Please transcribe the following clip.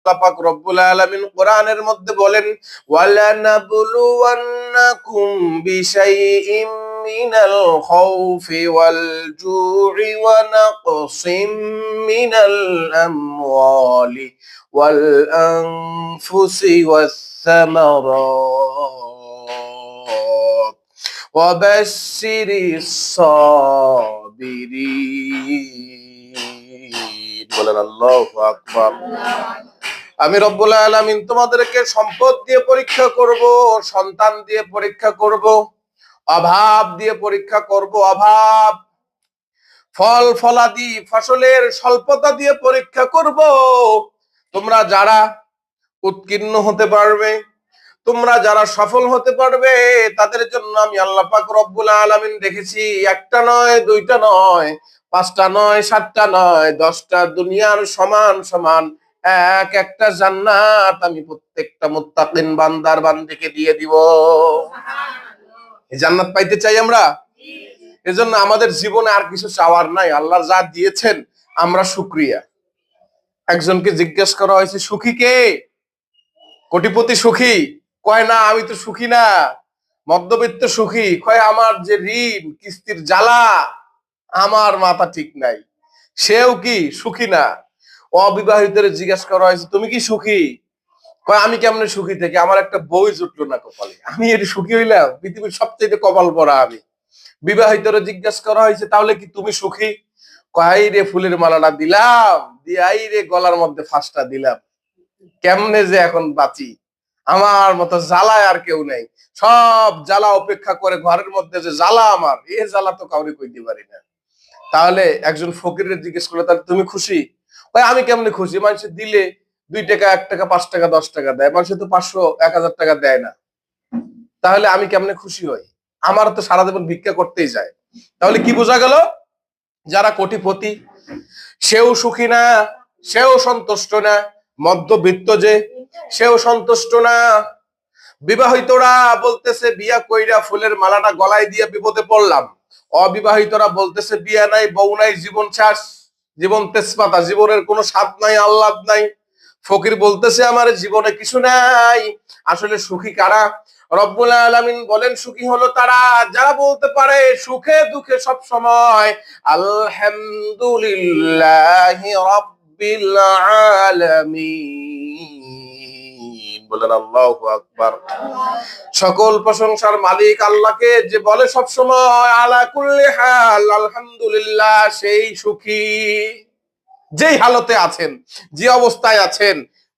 আল্লাহ পাক রব্বুল আলামিন কোরআনের মধ্যে বলেন, ওয়ালানাবলুওয়ান্নাকুম বিশাইইম মিনাল খাউফি ওয়াল জু'i ওয়া নাকসিম মিনাল আমওয়ালি ওয়াল আনফুসি ওয়াস সামারাত ওয়া বাশশিরিস সাবিরিন। বলেন আল্লাহু আকবার। আমি রব্বুল আলামিন তোমাদেরকে সম্পদ দিয়ে পরীক্ষা করব, সন্তান দিয়ে পরীক্ষা করব, অভাব দিয়ে পরীক্ষা করব, অভাব, ফল ফলাদি, ফসলের স্বল্পতা দিয়ে পরীক্ষা করব। তোমরা যারা উৎকীর্ণ হতে পারবে, তোমরা যারা সফল হতে পারবে, তাদের জন্য আমি আল্লাহ পাক রব্বুল আলামিন রেখেছি একটা নয়, দুইটা নয়, পাঁচটা নয়, সাতটা নয়, 10টা দুনিয়ার সমান সমান এক একটা জান্নাত আমি প্রত্যেকটা মুত্তাকিন বান্দার বান্দিকে দিয়ে দিব। এই জান্নাত পাইতে চাই আমরা, এজন্য আমাদের জীবনে আর কিছু চাওয়ার নাই। আল্লাহ যা দিয়েছেন আমরা শুকরিয়া। একজনকে জিজ্ঞেস করা হয়েছে, সুখী কে? কোটিপতি সুখী? কয় না, আমি তো সুখী না। মধ্যবিত্ত সুখী? কয় আমার যে ঋণ কিস্তির জ্বালা, আমার মাথা ঠিক নাই। সেও কি সুখী না। অবিবাহিতরে জিজ্ঞাসা করা হয়েছে, তুমি কি সুখী? কয় আমি কেমনে সুখী থেকে, আমার একটা বই জুটলো না কপালে, আমি এর সুখী হইলাম? পৃথিবীর সবচেয়ে কপাল পরা আমি। বিবাহিতরে জিজ্ঞাসা করা হয়েছে, তাহলে কি তুমি সুখী? কয় রে ফুলের মালাটা দিলাম, দিয়াই রে গলার মধ্যে ফাঁসটা দিলাম, কেমনে যে এখন বাঁচি, আমার মতো জ্বালায় আর কেউ নেই। সব জ্বালা উপেক্ষা করে ঘরের মধ্যে যে জ্বালা আমার, এ জ্বালা তো কাউরে কইতে পারি না। তাহলে একজন ফকিরের জিজ্ঞেস করলে, তাহলে তুমি খুশি? ভাই আমি কেমনে খুশি? মানুষ দিলে 2 টাকা, 1 টাকা, 5 টাকা, 10 টাকা দেয়, মানুষ তো 500, 1000 টাকা দেয় না। তাহলে আমি কেমনে খুশি হই? আমার তো সারা জীবন ভিক্ষা করতেই যায়। তাহলে কি বোঝা গেল? যারা কোটিপতি সেও সুখী না, সেও সন্তুষ্ট না। মধ্যবিত্ত যে, সেও সন্তুষ্ট না। বিবাহিতরা বলতেছে বিয়া কইরা ফুলের মালাটা গলায় দিয়ে বিপদে পড়লাম। অবিবাহিতরা বলতেছে বিয়া নাই, বউ নাই, জীবন শেষ, জীবন তেজপাতা, জীবনের কোনো স্বাদ নাই, আহ্লাদ নাই। ফকির বলতেছে আমার জীবনে কিছু নাই। আসলে সুখী কারা? রব্বুল আলামিন বলেন, সুখী হলো তারা যারা বলতে পারে সুখে দুঃখে সব সময় আলহামদুলিল্লাহি রাব্বিল আলামিন। বলেন আল্লাহু আকবার। সকল প্রশংসার মালিক আল্লাহকে, যে বলে সব সময় আলা কুল্লি হাল আলহামদুলিল্লাহ, সেই সুখী। যেই হালতে আছেন, যে অবস্থায় আছেন,